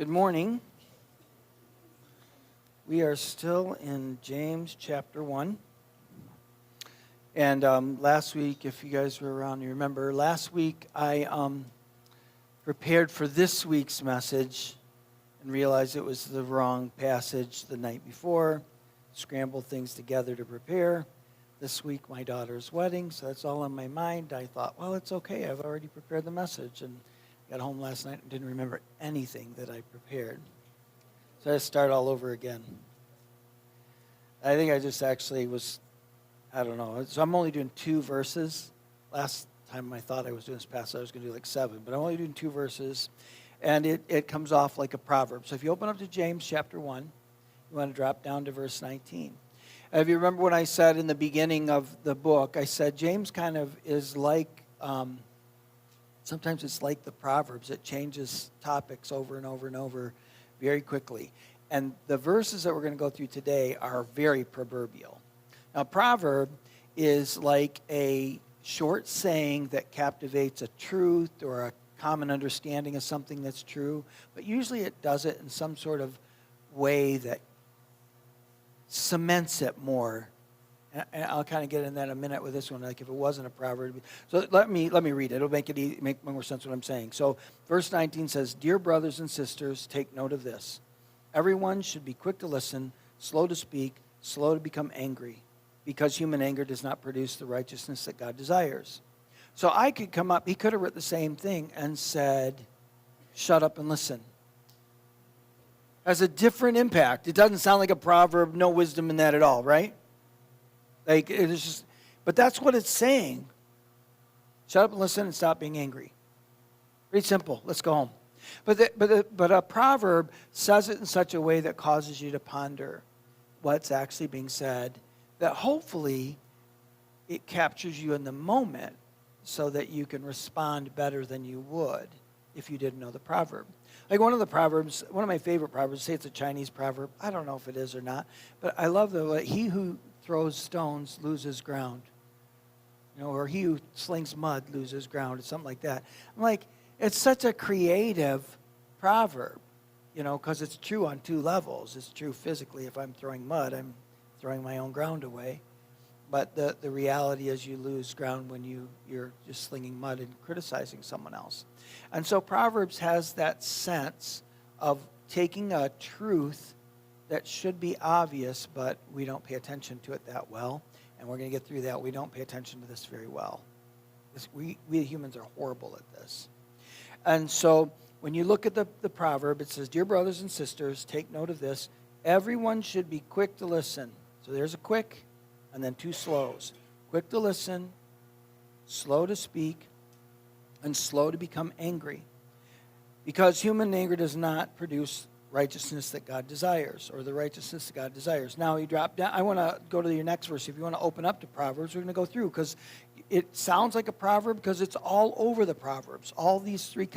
Good morning. We are still in James chapter 1. And last week, if you guys were around, you remember, last week I prepared for this week's message and realized it was the wrong passage the night before. Scrambled things together to prepare. This week, my daughter's wedding, so that's all on my mind. I thought, well, it's okay. I've already prepared the message. And got home last night and didn't remember anything that I prepared. So I had to start all over again. I think I just actually was, I don't know. So I'm only doing 2 verses. Last time I thought I was doing this passage, I was going to do like 7. But I'm only doing 2 verses. And it comes off like a proverb. So if you open up to James chapter 1, you want to drop down to verse 19. If you remember when I said in the beginning of the book, I said James kind of is like... sometimes it's like the Proverbs. It changes topics over and over and over very quickly. And the verses that we're going to go through today are very proverbial. Now, proverb is like a short saying that captivates a truth or a common understanding of something that's true. But usually it does it in some sort of way that cements it more. And I'll kind of get in that in a minute with this one, like if it wasn't a proverb. So let me read it. It'll make more sense what I'm saying. So verse 19 says, "Dear brothers and sisters, take note of this. Everyone should be quick to listen, slow to speak, slow to become angry, because human anger does not produce the righteousness that God desires." So I could come up, he could have written the same thing and said, shut up and listen. Has a different impact. It doesn't sound like a proverb, no wisdom in that at all, right? Like it is just, but that's what it's saying. Shut up and listen and stop being angry. Pretty simple. Let's go home. But a proverb says it in such a way that causes you to ponder what's actually being said, that hopefully it captures you in the moment so that you can respond better than you would if you didn't know the proverb. Like one of my favorite proverbs, say it's a Chinese proverb. I don't know if it is or not, but I love he who throws stones loses ground, or he who slings mud loses ground, or something like that. I'm like, it's such a creative proverb, because it's true on 2 levels. It's true physically. If I'm throwing mud, I'm throwing my own ground away. But the reality is you lose ground when you're just slinging mud and criticizing someone else. And so Proverbs has that sense of taking a truth that should be obvious, but we don't pay attention to it that well. And we're going to get through that. We don't pay attention to this very well. We humans are horrible at this. And so when you look at the proverb, it says, "Dear brothers and sisters, take note of this. Everyone should be quick to listen." So there's a quick and then 2 slows. Quick to listen, slow to speak, and slow to become angry. Because human anger does not produce righteousness that God desires, or the righteousness that God desires. Now you drop down. I want to go to your next verse. If you want to open up to Proverbs, we're going to go through, because it sounds like a proverb because it's all over the Proverbs. All these 3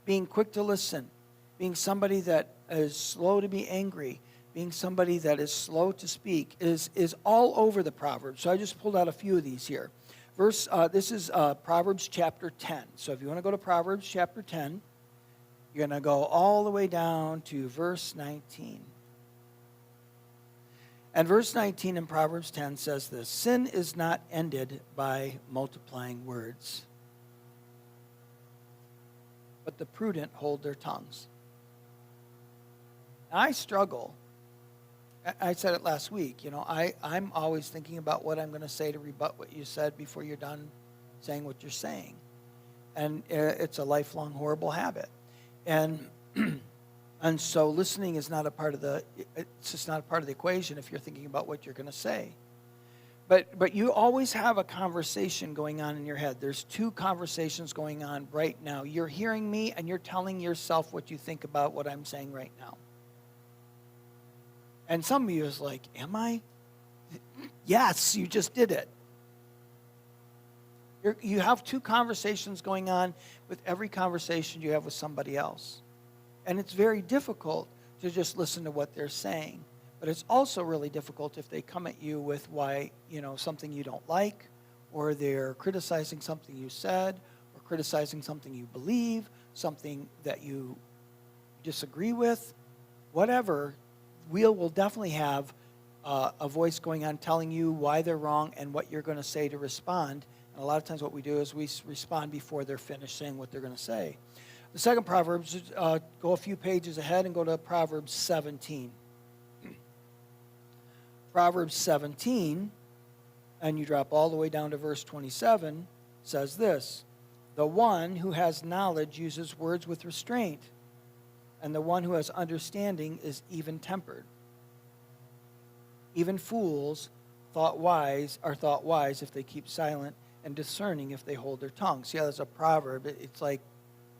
being quick to listen, being somebody that is slow to be angry, being somebody that is slow to speak, is all over the Proverbs. So I just pulled out a few of these here. This is Proverbs chapter 10. So if you want to go to Proverbs chapter 10, you're going to go all the way down to verse 19. And verse 19 in Proverbs 10 says this: "Sin is not ended by multiplying words, but the prudent hold their tongues." Now, I struggle. I said it last week. I'm always thinking about what I'm going to say to rebut what you said before you're done saying what you're saying. And it's a lifelong horrible habit. And so listening is not a part of it's just not a part of the equation if you're thinking about what you're going to say. But you always have a conversation going on in your head. There's 2 conversations going on right now. You're hearing me and you're telling yourself what you think about what I'm saying right now. And some of you is like, am I? Yes, you just did it. You have 2 conversations going on with every conversation you have with somebody else. And it's very difficult to just listen to what they're saying. But it's also really difficult if they come at you with something you don't like, or they're criticizing something you said, or criticizing something you believe, something that you disagree with, whatever, will definitely have a voice going on telling you why they're wrong and what you're going to say to respond. And a lot of times what we do is we respond before they're finished saying what they're going to say. The second Proverbs, go a few pages ahead and go to Proverbs 17. Proverbs 17, and you drop all the way down to verse 27, says this: the one who has knowledge uses words with restraint, and the one who has understanding is even-tempered. Even fools are thought wise if they keep silent, and discerning if they hold their tongue. See how there's a proverb. It's like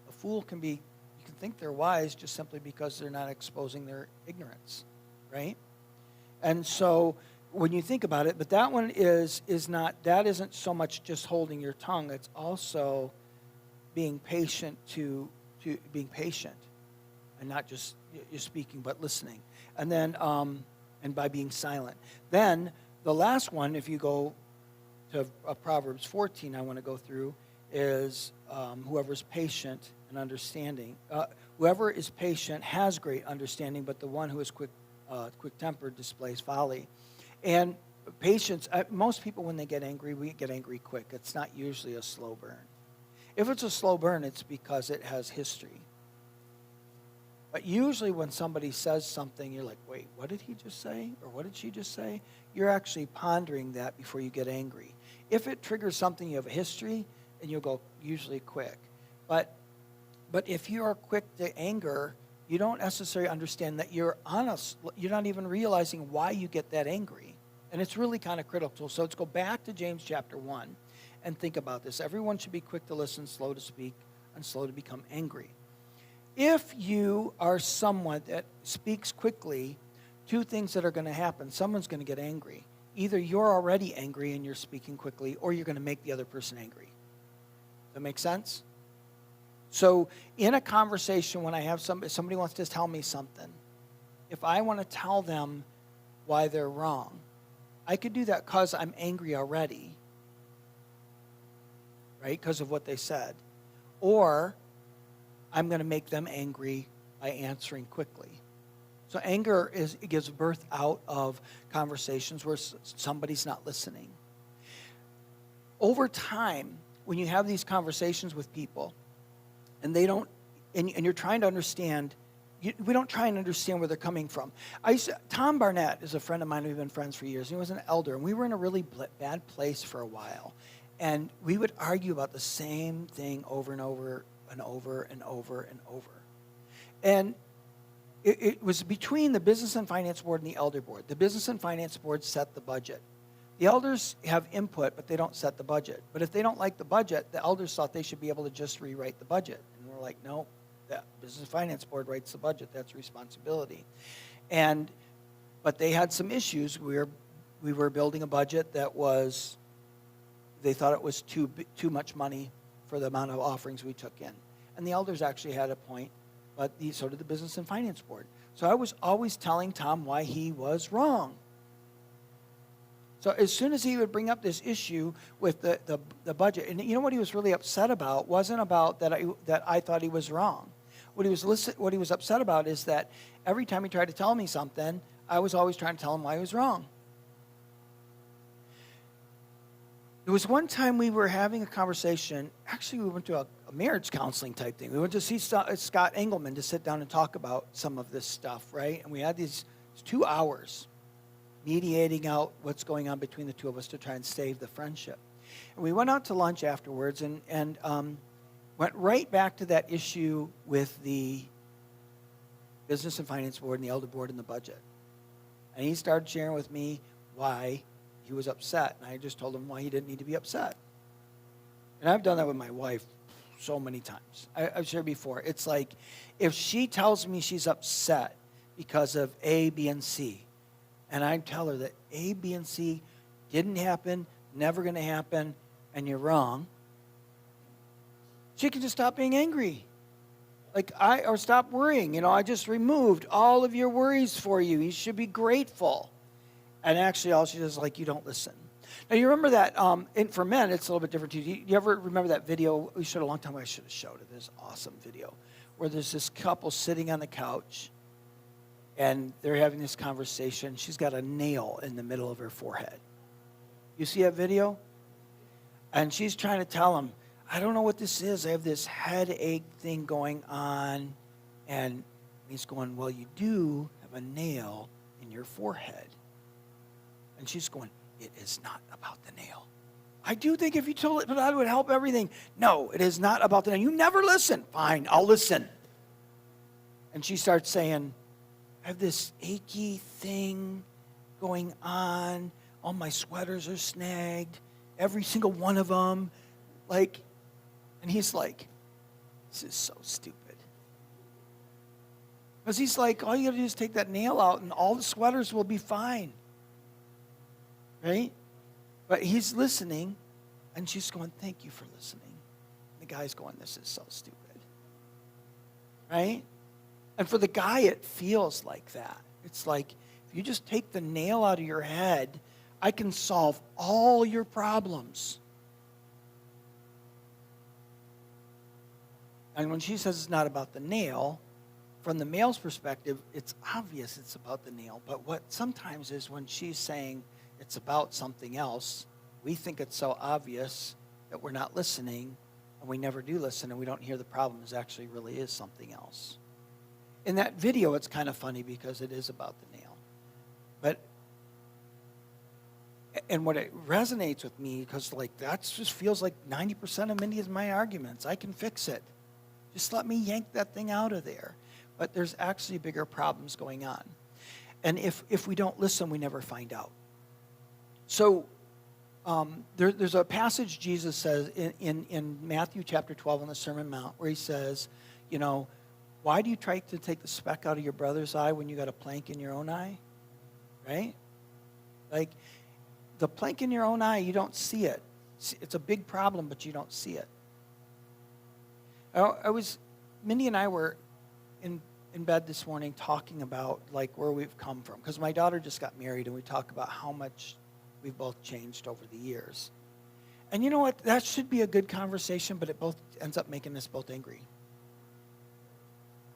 a fool can think they're wise just simply because they're not exposing their ignorance, right? And so when you think about it, but that one isn't so much just holding your tongue. It's also being patient to being patient, and not just you're speaking but listening. And then and by being silent. Then the last one, if you go to Proverbs 14, I want to go through, is whoever is patient and understanding. Whoever is patient has great understanding, but the one who is quick-tempered displays folly. And patience, most people when they get angry, we get angry quick. It's not usually a slow burn. If it's a slow burn, it's because it has history. But usually when somebody says something, you're like, wait, what did he just say? Or what did she just say? You're actually pondering that before you get angry. If it triggers something, you have a history, and you'll go usually quick. But if you are quick to anger, you don't necessarily understand that you're honest. You're not even realizing why you get that angry. And it's really kind of critical. So let's go back to James chapter 1 and think about this. Everyone should be quick to listen, slow to speak, and slow to become angry. If you are someone that speaks quickly, two things that are going to happen. Someone's going to get angry. Either you're already angry and you're speaking quickly, or you're going to make the other person angry. Does that make sense? So in a conversation, when I have somebody wants to tell me something, if I want to tell them why they're wrong, I could do that because I'm angry already, right, because of what they said. Or I'm going to make them angry by answering quickly. So anger gives birth out of conversations where somebody's not listening. Over time, when you have these conversations with people, and they don't, and you're trying to understand, we don't try and understand where they're coming from. Tom Barnett is a friend of mine. We've been friends for years. He was an elder, and we were in a really bad place for a while. And we would argue about the same thing over and over and over and over and over. And it was between the Business and Finance Board and the Elder Board. The Business and Finance Board set the budget. The elders have input, but they don't set the budget. But if they don't like the budget, the elders thought they should be able to just rewrite the budget. And we're like, no, the Business and Finance Board writes the budget. That's responsibility. But they had some issues. We were building a budget that was, they thought it was too much money for the amount of offerings we took in. And the elders actually had a point, but so did the Business and Finance Board. So I was always telling Tom why he was wrong. So as soon as he would bring up this issue with the budget, and you know what he was really upset about wasn't about that I thought he was wrong. What he was upset about is that every time he tried to tell me something, I was always trying to tell him why he was wrong. There was one time we were having a conversation. Actually, we went to a marriage counseling type thing. We went to see Scott Engelman to sit down and talk about some of this stuff, right? And we had these 2 hours mediating out what's going on between the two of us to try and save the friendship. And we went out to lunch afterwards and went right back to that issue with the Business and Finance Board and the Elder Board and the budget. And he started sharing with me why he was upset. And I just told him why he didn't need to be upset. And I've done that with my wife so many times. I've shared before. It's like if she tells me she's upset because of A, B, and C, and I tell her that A, B, and C didn't happen, never going to happen, and you're wrong, she can just stop being angry. Or stop worrying. I just removed all of your worries for you. You should be grateful. And actually, all she does is you don't listen. Now, you remember that, and for men, it's a little bit different too. You ever remember that video we showed a long time ago? I should have showed it. This awesome video where there's this couple sitting on the couch, and they're having this conversation. She's got a nail in the middle of her forehead. You see that video? And she's trying to tell him, I don't know what this is. I have this headache thing going on. And he's going, well, you do have a nail in your forehead. And she's going, it is not about the nail. I do think if you told it, that would help everything. No, it is not about the nail. You never listen. Fine, I'll listen. And she starts saying, I have this achy thing going on. All my sweaters are snagged. Every single one of them. And he's like, this is so stupid. Because he's like, all you got to do is take that nail out and all the sweaters will be fine. Right? But he's listening, and she's going, thank you for listening. The guy's going, this is so stupid. Right? And for the guy, it feels like that. It's like, if you just take the nail out of your head, I can solve all your problems. And when she says it's not about the nail, from the male's perspective, it's obvious it's about the nail. But what sometimes is when she's saying it's about something else, we think it's so obvious that we're not listening, and we never do listen, and we don't hear the problem is actually really is something else. In that video, it's kind of funny because it is about the nail. And what it resonates with me, because that just feels like 90% of many of my arguments. I can fix it. Just let me yank that thing out of there. But there's actually bigger problems going on. And if we don't listen, we never find out. So there's a passage Jesus says in Matthew chapter 12 on the Sermon on the Mount where he says, why do you try to take the speck out of your brother's eye when you got a plank in your own eye? Right? The plank in your own eye, you don't see it. It's a big problem, but you don't see it. Mindy and I were in bed this morning talking about where we've come from. Because my daughter just got married, and we talk about how much we've both changed over the years. And you know what? That should be a good conversation, but it both ends up making us both angry.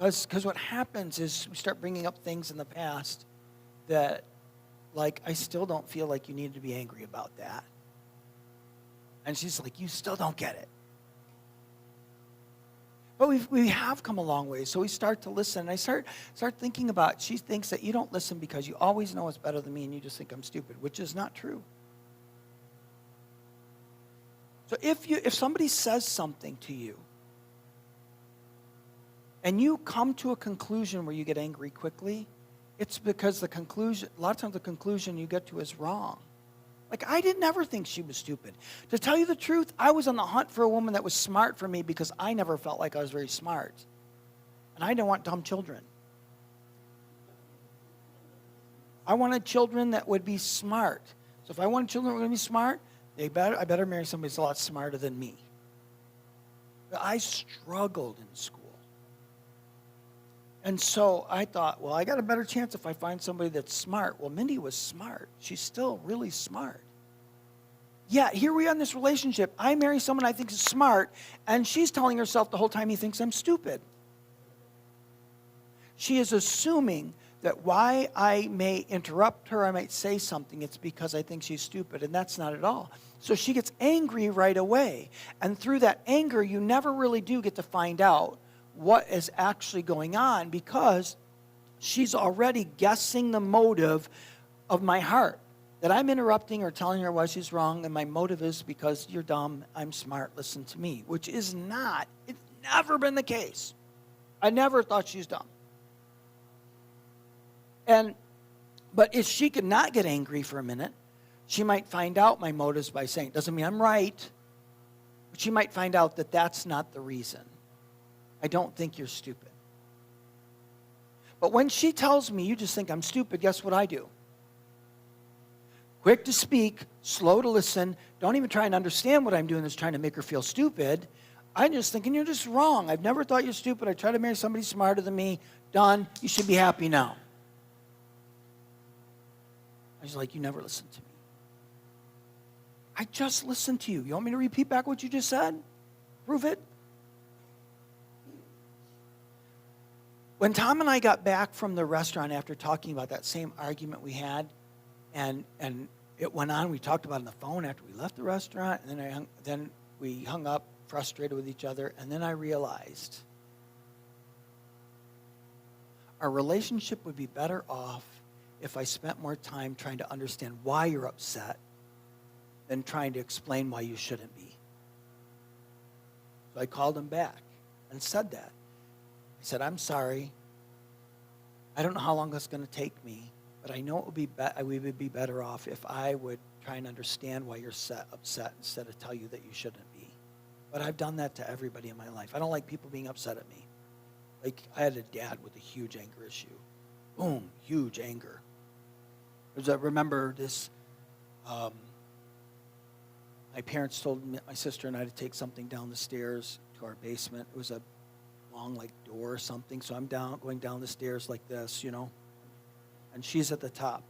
Because what happens is we start bringing up things in the past that, I still don't feel like you need to be angry about that. And she's like, you still don't get it. But we have come a long way, so we start to listen. And I start thinking about, she thinks that you don't listen because you always know it's better than me and you just think I'm stupid, which is not true. So if somebody says something to you, and you come to a conclusion where you get angry quickly, it's because a lot of times the conclusion you get to is wrong. I didn't ever think she was stupid. To tell you the truth, I was on the hunt for a woman that was smart for me because I never felt like I was very smart. And I didn't want dumb children. I wanted children that would be smart. So if I wanted children that were going to be smart, I better marry somebody that's a lot smarter than me. But I struggled in school. And so I thought, well, I got a better chance if I find somebody that's smart. Well, Mindy was smart. She's still really smart. Yeah, here we are in this relationship. I marry someone I think is smart, and she's telling herself the whole time he thinks I'm stupid. She is assuming that why I may interrupt her, I might say something, it's because I think she's stupid, and that's not at all. So she gets angry right away. And through that anger, you never really do get to find out what is actually going on because she's already guessing the motive of my heart. That I'm interrupting or telling her why she's wrong, and my motive is because you're dumb, I'm smart, listen to me. Which is not, it's never been the case. I never thought she's dumb. But if she could not get angry for a minute, she might find out my motives by saying, it doesn't mean I'm right, but she might find out that that's not the reason. I don't think you're stupid. But when she tells me you just think I'm stupid, guess what I do? Quick to speak, slow to listen, don't even try and understand what I'm doing that's trying to make her feel stupid. I'm just thinking you're just wrong. I've never thought you're stupid. I try to marry somebody smarter than me. Done. You should be happy now. I was like, you never listened to me. I just listened to you. You want me to repeat back what you just said? Prove it. When Tom and I got back from the restaurant after talking about that same argument we had, and it went on, we talked about it on the phone after we left the restaurant, and then we hung up, frustrated with each other, and then I realized our relationship would be better off if I spent more time trying to understand why you're upset than trying to explain why you shouldn't be. So I called him back and said that. I said, I'm sorry. I don't know how long that's going to take me, but I know it would we would be better off if I would try and understand why you're upset instead of tell you that you shouldn't be. But I've done that to everybody in my life. I don't like people being upset at me. Like, I had a dad with a huge anger issue. Boom, huge anger. I remember this, my parents told my sister and I to take something down the stairs to our basement. It was a long, door or something. So I'm going down the stairs like this, and she's at the top.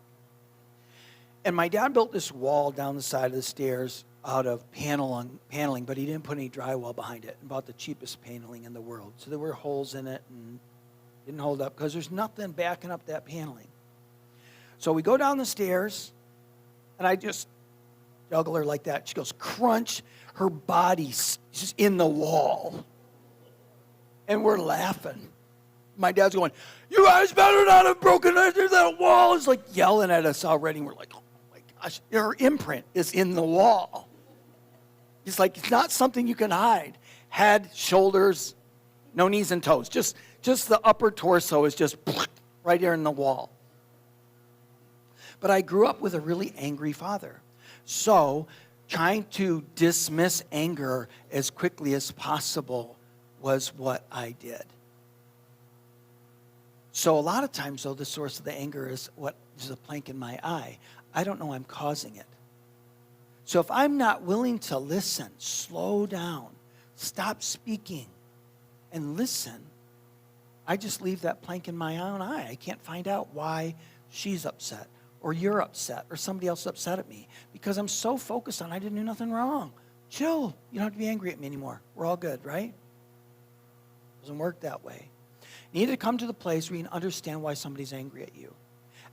And my dad built this wall down the side of the stairs out of paneling, but he didn't put any drywall behind it. About the cheapest paneling in the world. So there were holes in it and didn't hold up because there's nothing backing up that paneling. So we go down the stairs, and I just juggle her like that. She goes, crunch. Her body's just in the wall. And we're laughing. My dad's going, you guys better not have broken under that wall. He's like yelling at us already. And we're like, oh my gosh, her imprint is in the wall. He's like, it's not something you can hide. Head, shoulders, no knees and toes. Just the upper torso is just right there in the wall. But I grew up with a really angry father. So trying to dismiss anger as quickly as possible was what I did. So a lot of times, though, the source of the anger is what is a plank in my eye. I don't know I'm causing it. So if I'm not willing to listen, slow down, stop speaking, and listen, I just leave that plank in my own eye. I can't find out why she's upset, or you're upset, or somebody else is upset at me, because I'm so focused on I didn't do nothing wrong. Chill. You don't have to be angry at me anymore. We're all good, right? Doesn't work that way. You need to come to the place where you can understand why somebody's angry at you.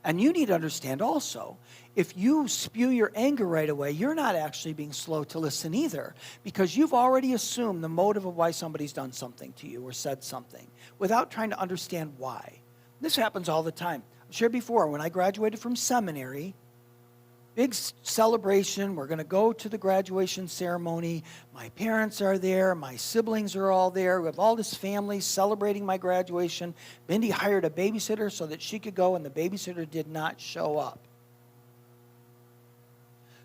And you need to understand also, if you spew your anger right away, you're not actually being slow to listen either, because you've already assumed the motive of why somebody's done something to you or said something without trying to understand why. This happens all the time. I've shared before, when I graduated from seminary, big celebration. We're going to go to the graduation ceremony. My parents are there. My siblings are all there. We have all this family celebrating my graduation. Mindy hired a babysitter so that she could go, and the babysitter did not show up.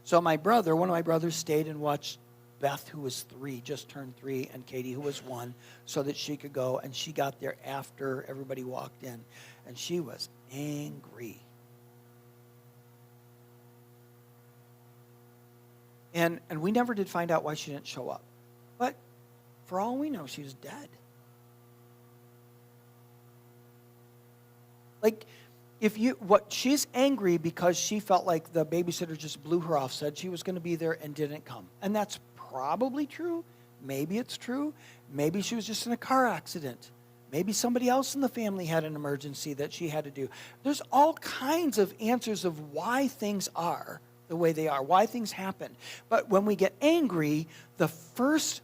So one of my brothers stayed and watched Beth, who was 3, just turned 3, and Katie, who was 1, so that she could go. And she got there after everybody walked in. And she was angry. And we never did find out why she didn't show up. But for all we know, she was dead. She's angry because she felt like the babysitter just blew her off, said she was going to be there and didn't come. And that's probably true. Maybe it's true. Maybe she was just in a car accident. Maybe somebody else in the family had an emergency that she had to do. There's all kinds of answers of why things are the way they are, why things happen. But when we get angry, the first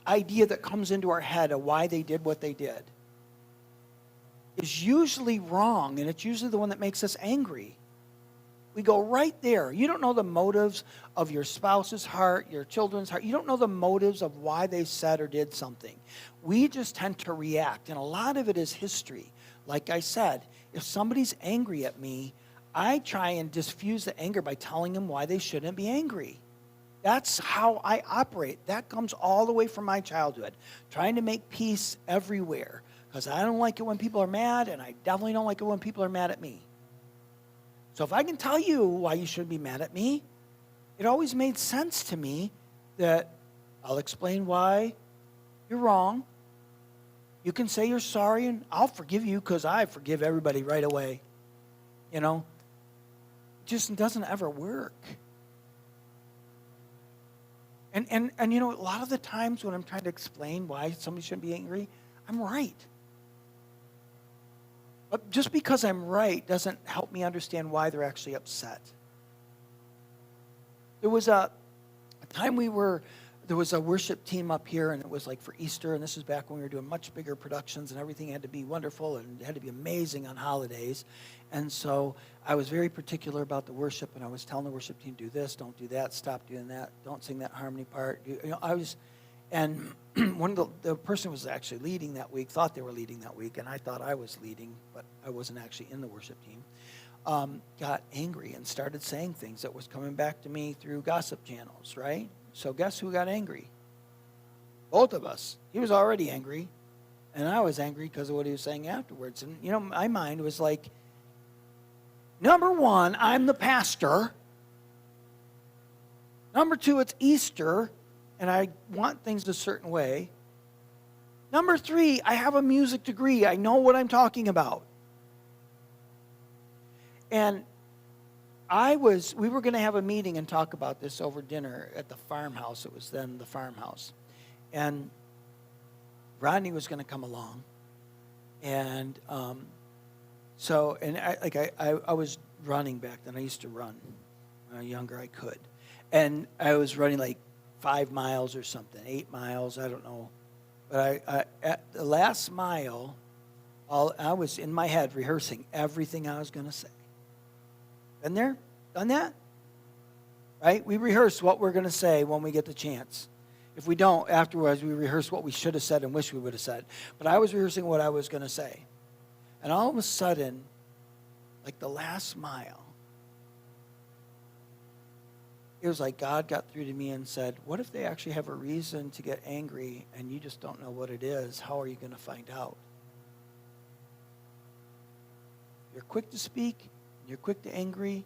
idea that comes into our head of why they did what they did is usually wrong, and it's usually the one that makes us angry. We go right there. You don't know the motives of your spouse's heart, your children's heart. You don't know the motives of why they said or did something. We just tend to react, and a lot of it is history. Like I said, if somebody's angry at me, I try and diffuse the anger by telling them why they shouldn't be angry. That's how I operate. That comes all the way from my childhood, trying to make peace everywhere, because I don't like it when people are mad, and I definitely don't like it when people are mad at me. So if I can tell you why you shouldn't be mad at me, it always made sense to me that I'll explain why you're wrong. You can say you're sorry, and I'll forgive you because I forgive everybody right away. It just doesn't ever work. And a lot of the times when I'm trying to explain why somebody shouldn't be angry, I'm right. But just because I'm right doesn't help me understand why they're actually upset. There was a time there was a worship team up here, and it was like for Easter, and this is back when we were doing much bigger productions, and everything had to be wonderful and it had to be amazing on holidays. And so I was very particular about the worship, and I was telling the worship team, do this, don't do that, stop doing that, don't sing that harmony part. And one of the person who was actually leading that week thought they were leading that week, and I thought I was leading, but I wasn't actually in the worship team. Got angry and started saying things that was coming back to me through gossip channels, right? So guess who got angry? Both of us. He was already angry, and I was angry because of what he was saying afterwards. And, my mind was like, number one, I'm the pastor. Number two, it's Easter, and I want things a certain way. Number three, I have a music degree. I know what I'm talking about. And we were going to have a meeting and talk about this over dinner at the farmhouse. It was then the farmhouse. And Rodney was going to come along. And I was running back then. I used to run. When I was younger, I could. And I was running like 5 miles or something, 8 miles, I don't know. But at the last mile, I was in my head rehearsing everything I was going to say. Been there? Done that? Right? We rehearse what we're going to say when we get the chance. If we don't, afterwards, we rehearse what we should have said and wish we would have said. But I was rehearsing what I was going to say. And all of a sudden, like the last mile, it was like God got through to me and said, what if they actually have a reason to get angry and you just don't know what it is? How are you going to find out? You're quick to speak. You're quick to angry,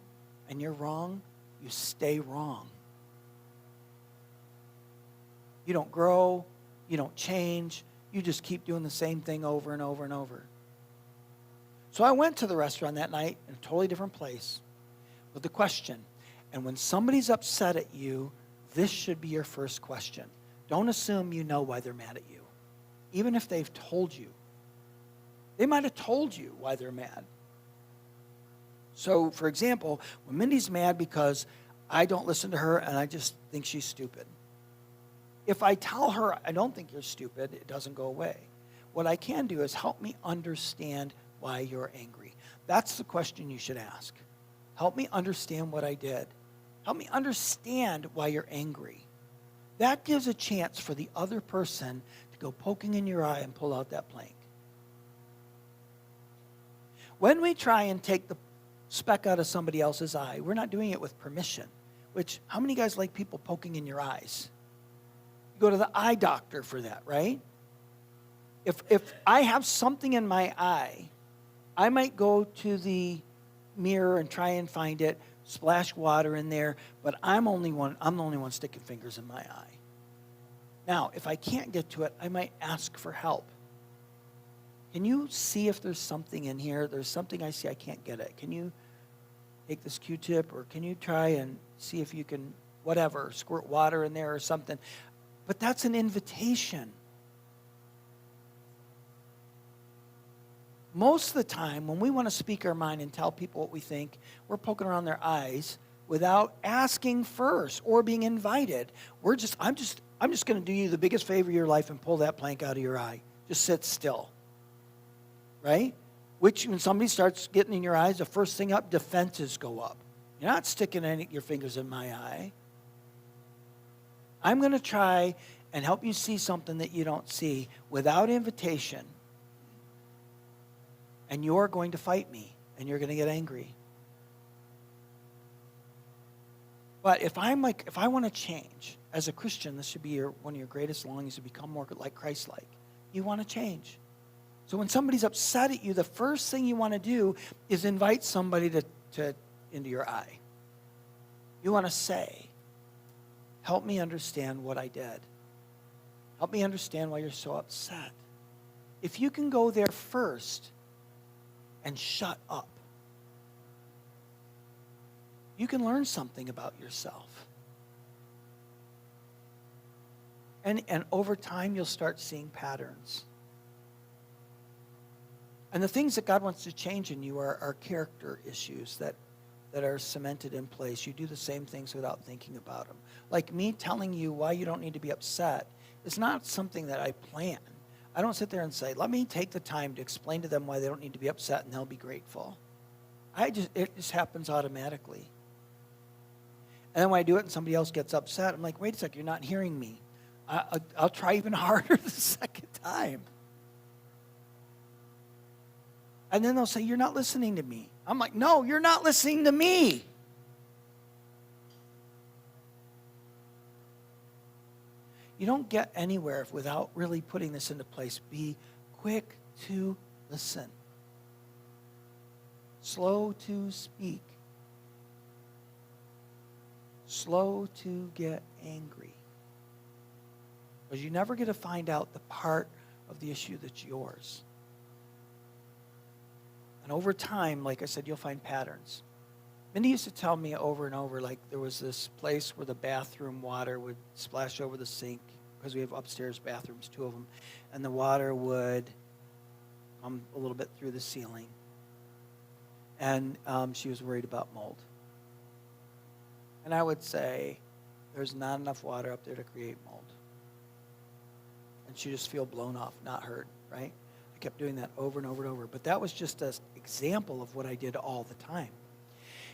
and you're wrong, you stay wrong. You don't grow, you don't change, you just keep doing the same thing over and over and over. So I went to the restaurant that night in a totally different place with the question, and when somebody's upset at you, this should be your first question. Don't assume you know why they're mad at you, even if they've told you. They might have told you why they're mad. So, for example, when Mindy's mad because I don't listen to her and I just think she's stupid. If I tell her I don't think you're stupid, it doesn't go away. What I can do is help me understand why you're angry. That's the question you should ask. Help me understand what I did. Help me understand why you're angry. That gives a chance for the other person to go poking in your eye and pull out that plank. When we try and take the speck out of somebody else's eye, we're not doing it with permission. Which, how many guys like people poking in your eyes? You go to the eye doctor for that, right? If I have something in my eye, I might go to the mirror and try and find it, splash water in there, but I'm the only one sticking fingers in my eye. Now, if I can't get to it, I might ask for help. Can you see if there's something in here? There's something I see, I can't get it. Can you take this Q-tip, or can you try and see if you can, whatever, squirt water in there or something? But that's an invitation. Most of the time, when we want to speak our mind and tell people what we think, we're poking around their eyes without asking first or being invited. I'm just going to do you the biggest favor of your life and pull that plank out of your eye. Just sit still. Right? Which, when somebody starts getting in your eyes, the first thing up, defenses go up. You're not sticking your fingers in my eye. I'm going to try and help you see something that you don't see without invitation. And you're going to fight me, and you're going to get angry. But if I want to change, as a Christian, this should be one of your greatest longings to become more like Christ-like. You want to change. So when somebody's upset at you, the first thing you want to do is invite somebody into your eye. You want to say, help me understand what I did. Help me understand why you're so upset. If you can go there first and shut up, you can learn something about yourself. And over time, you'll start seeing patterns. And the things that God wants to change in you are character issues that are cemented in place. You do the same things without thinking about them. Like me telling you why you don't need to be upset is not something that I plan. I don't sit there and say, let me take the time to explain to them why they don't need to be upset and they'll be grateful. It just happens automatically. And then when I do it and somebody else gets upset, I'm like, wait a second, you're not hearing me. I'll try even harder the second time. And then they'll say, you're not listening to me. I'm like, no, you're not listening to me. You don't get anywhere without really putting this into place. Be quick to listen. Slow to speak. Slow to get angry. Because you never get to find out the part of the issue that's yours. And over time, like I said, you'll find patterns. Mindy used to tell me over and over, like there was this place where the bathroom water would splash over the sink, because we have upstairs bathrooms, 2 of them, and the water would come a little bit through the ceiling. And she was worried about mold. And I would say, there's not enough water up there to create mold. And she'd just feel blown off, not heard, right? I kept doing that over and over and over. But that was just an example of what I did all the time.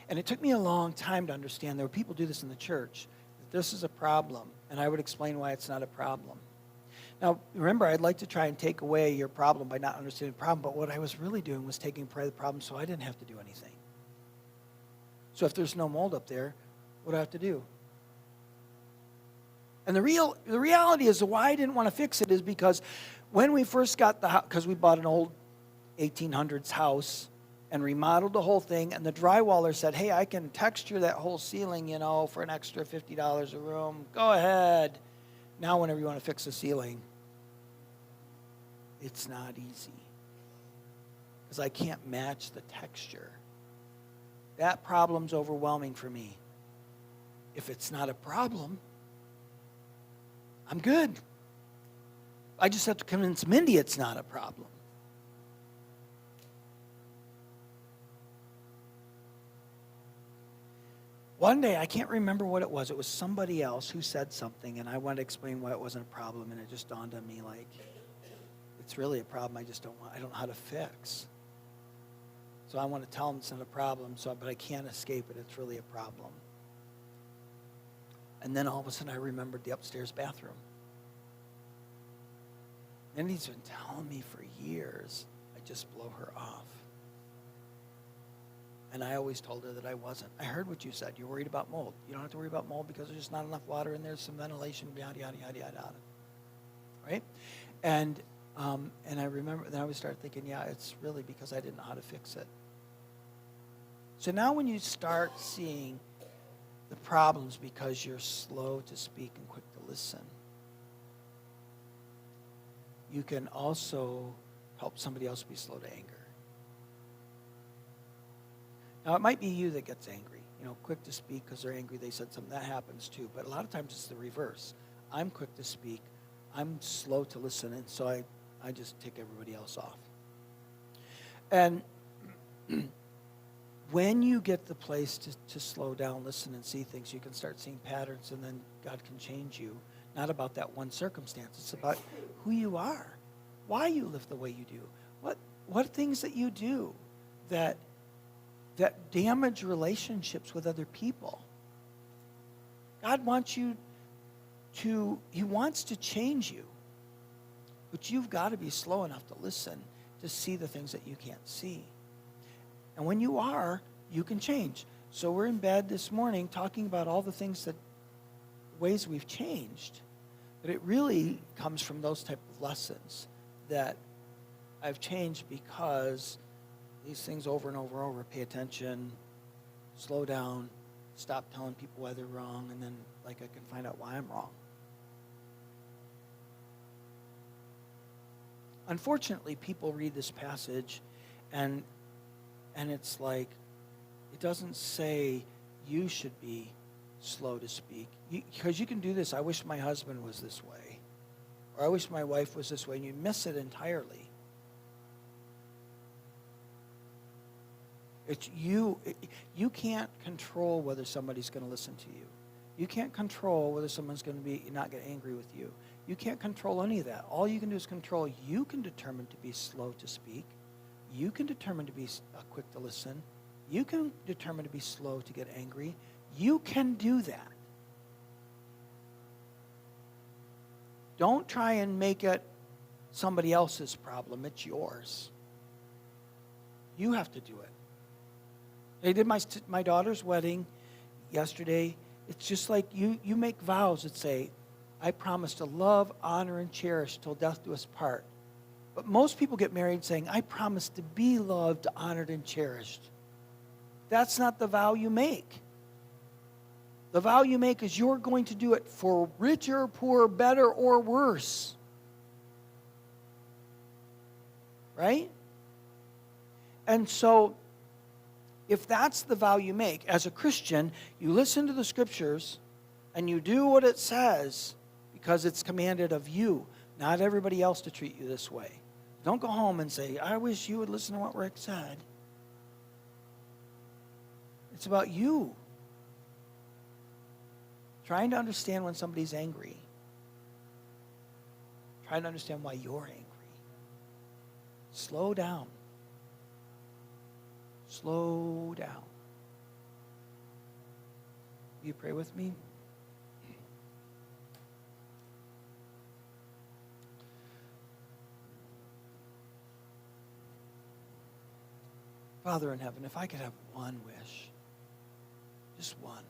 And it took me a long time to understand. There were people who do this in the church. That this is a problem. And I would explain why it's not a problem. Now, remember, I'd like to try and take away your problem by not understanding the problem. But what I was really doing was taking part of the problem so I didn't have to do anything. So if there's no mold up there, what do I have to do? And the reality is why I didn't want to fix it is because when we first got the house, because we bought an old 1800s house and remodeled the whole thing, and the drywaller said, hey, I can texture that whole ceiling, for an extra $50 a room. Go ahead. Now whenever you want to fix the ceiling, it's not easy because I can't match the texture. That problem's overwhelming for me. If it's not a problem, I'm good. I just have to convince Mindy it's not a problem. One day, I can't remember what it was. It was somebody else who said something, and I wanted to explain why it wasn't a problem, and it just dawned on me like, it's really a problem I don't know how to fix. So I want to tell them it's not a problem, but I can't escape it. It's really a problem. And then all of a sudden I remembered the upstairs bathroom. Mindy's been telling me for years, I just blow her off. And I always told her that I wasn't. I heard what you said. You're worried about mold. You don't have to worry about mold because there's just not enough water in there, some ventilation, yada, yada, yada, yada. Right? And I remember, then I would start thinking, yeah, it's really because I didn't know how to fix it. So now when you start seeing the problems because you're slow to speak and quick to listen, you can also help somebody else be slow to anger. Now, it might be you that gets angry, quick to speak because they're angry, they said something. That happens too. But a lot of times it's the reverse. I'm quick to speak. I'm slow to listen, and so I just tick everybody else off. And when you get the place to slow down, listen, and see things, you can start seeing patterns, and then God can change you. Not about that one circumstance. It's about who you are, why you live the way you do, what things that you do that damage relationships with other people. God wants He wants to change you, but you've got to be slow enough to listen to see the things that you can't see. And when you are, you can change. So we're in bed this morning talking about all the things ways we've changed. But it really comes from those type of lessons that I've changed because these things over and over and over, pay attention, slow down, stop telling people why they're wrong, and then I can find out why I'm wrong. Unfortunately, people read this passage and it's like, it doesn't say you should be slow to speak. Because you can do this, I wish my husband was this way. Or I wish my wife was this way, and you miss it entirely. It's you. You can't control whether somebody's going to listen to you. You can't control whether someone's going to be not get angry with you. You can't control any of that. All you can do is control. You can determine to be slow to speak. You can determine to be quick to listen. You can determine to be slow to get angry. You can do that. Don't try and make it somebody else's problem. It's yours. You have to do it. They did my daughter's wedding yesterday. It's just like you make vows that say, I promise to love, honor, and cherish till death do us part. But most people get married saying, I promise to be loved, honored, and cherished. That's not the vow you make. The vow you make is you're going to do it for richer, poorer, better, or worse. Right? And so, if that's the vow you make, as a Christian, you listen to the scriptures and you do what it says because it's commanded of you, not everybody else to treat you this way. Don't go home and say, I wish you would listen to what Rick said. It's about you. Trying to understand when somebody's angry. Trying to understand why you're angry. Slow down. Slow down. Will you pray with me? Father in heaven, if I could have one wish, just one,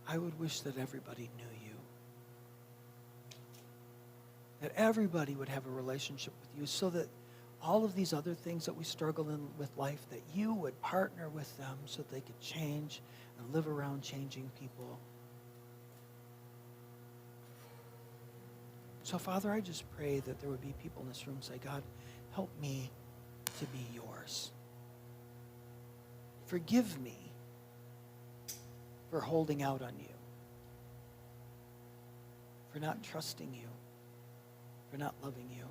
I would wish that everybody knew you. That everybody would have a relationship with you so that all of these other things that we struggle in with life, that you would partner with them so that they could change and live around changing people. So, Father, I just pray that there would be people in this room say, God, help me to be yours. Forgive me for holding out on you, for not trusting you, for not loving you.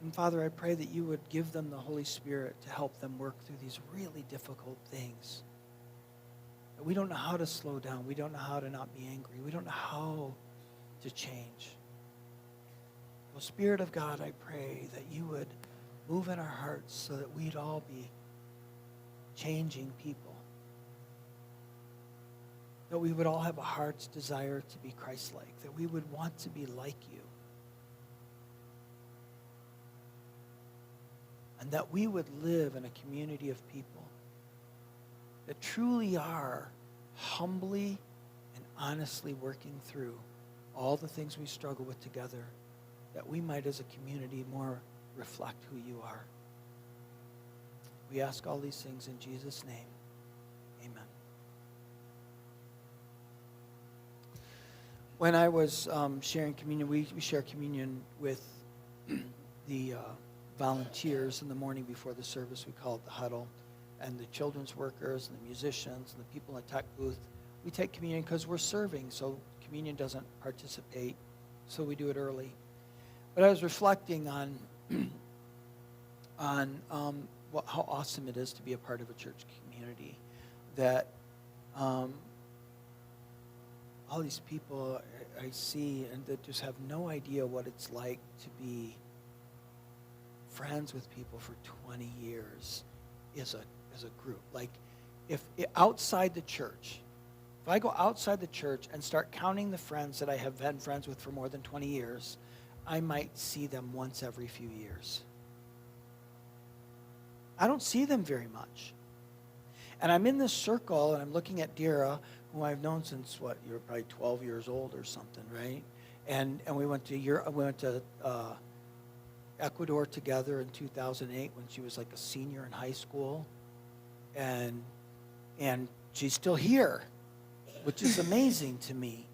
And Father, I pray that you would give them the Holy Spirit to help them work through these really difficult things. That we don't know how to slow down. We don't know how to not be angry. We don't know how to change. Well, Spirit of God, I pray that you would move in our hearts so that we'd all be changing people. That we would all have a heart's desire to be Christ-like. That we would want to be like you. And that we would live in a community of people that truly are humbly and honestly working through all the things we struggle with together, that we might as a community more reflect who you are. We ask all these things in Jesus' name. Amen. When I was sharing communion, we share communion with the volunteers in the morning before the service. We call it the huddle. And the children's workers and the musicians and the people in the tech booth. We take communion because we're serving, so communion doesn't participate, so we do it early. But I was reflecting on how awesome it is to be a part of a church community, that all these people I see and that just have no idea what it's like to be friends with people for 20 years as a group. Like, if outside the church, if I go outside the church and start counting the friends that I have been friends with for more than 20 years, I might see them once every few years. I don't see them very much. And I'm in this circle, and I'm looking at Dira, who I've known since, you were probably 12 years old or something, right? And we went to Ecuador together in 2008 when she was like a senior in high school. And she's still here, which is amazing to me.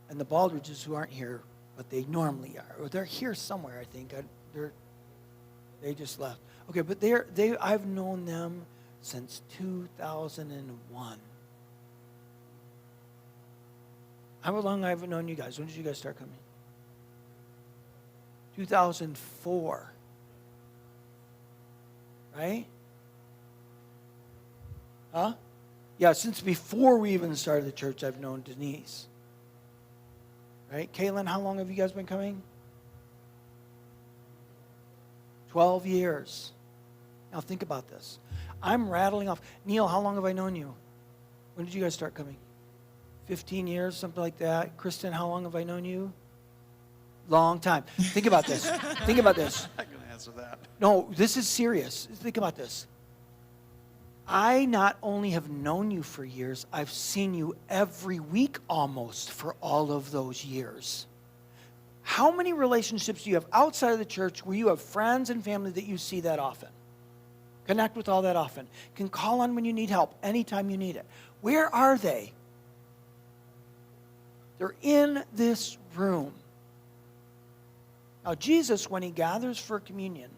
And the Baldridges, who aren't here, but they normally are, or they're here somewhere, I think. They just left. Okay, but I've known them since 2001. How long have I known you guys? When did you guys start coming? 2004. Right? Huh? Yeah, since before we even started the church, I've known Denise. Right? Caitlin, how long have you guys been coming? 12 years. Now think about this. I'm rattling off. Neil, how long have I known you? When did you guys start coming? 15 years, something like that. Kristen, how long have I known you? Long time. Think about this. Think about this. I'm not going to answer that. No, this is serious. Think about this. I not only have known you for years, I've seen you every week almost for all of those years. How many relationships do you have outside of the church where you have friends and family that you see that often? Connect with all that often. Can call on when you need help, anytime you need it. Where are they? They're in this room. Now, Jesus, when he gathers for communion,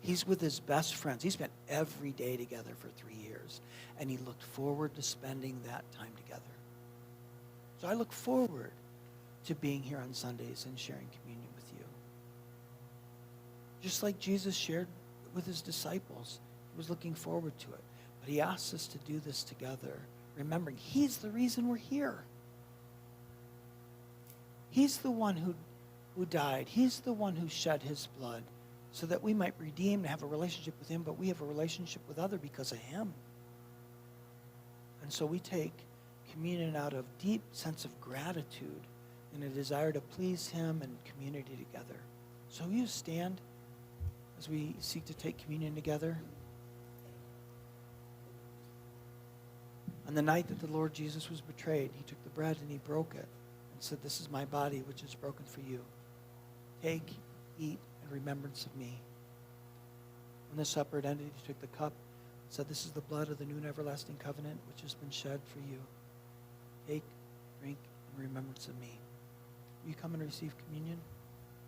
he's with his best friends. He spent every day together for 3 years, and he looked forward to spending that time together. So I look forward to being here on Sundays and sharing communion with you. Just like Jesus shared with his disciples, he was looking forward to it. But he asks us to do this together, remembering he's the reason we're here. He's the one who died. He's the one who shed his blood so that we might redeem and have a relationship with him, but we have a relationship with others because of him. And so we take communion out of deep sense of gratitude and a desire to please him and community together. So will you stand as we seek to take communion together? On the night that the Lord Jesus was betrayed, he took the bread and he broke it and said, "This is my body, which is broken for you. Take, eat, in remembrance of me." When the supper had ended, he took the cup and said, "This is the blood of the new and everlasting covenant, which has been shed for you. Take, drink, in remembrance of me." Will you come and receive communion?